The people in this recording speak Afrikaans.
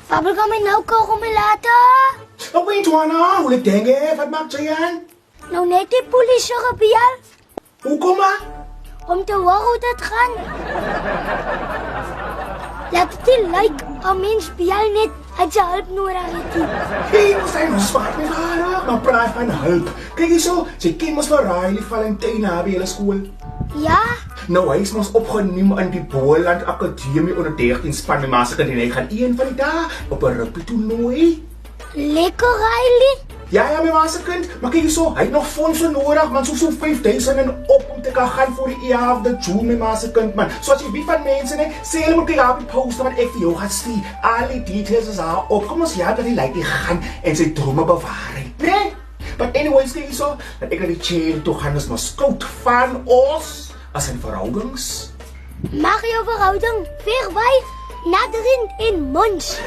Waar kan my nou kom later? Oké, Joanna, hoe denk je? Wat maakt je aan? Nou net die polisie gebel Hoe kom je? om te hoor hoe dit gaan. Laat dit lyk, 'n mens bel net as jy hulp nodig het. Hey, ons zijn ons spaart met haar, maar praat van hulp. Kijk eens zo, ze ken ons van Riley Valentine na by hele skool. Ja, Nou, hy is ons opgeneem in die Boland Akademie onder 13 span met massakant en hy gaan een van die dae op 'n rugby toernooi. lekker Riley. Ja, my massakant, maar kyk hierso, hy het nog fondse nodig, man, so 5000 en op om te kan gaan vir die EA of the June, my massakant, man. So as jy weet van mense, nee, sê hulle moet kyk op die poster wat ek vir jou gaan stuur. Al die details is daar op. Kom ons ja, dat die like die gaan en sy drome bewaar, nee? But anyways, kyk hierso, dat ek na die chain toe gaan is maar skout van ons as in verhoudings. Mag jou verhouding ver wy, nadering en mons.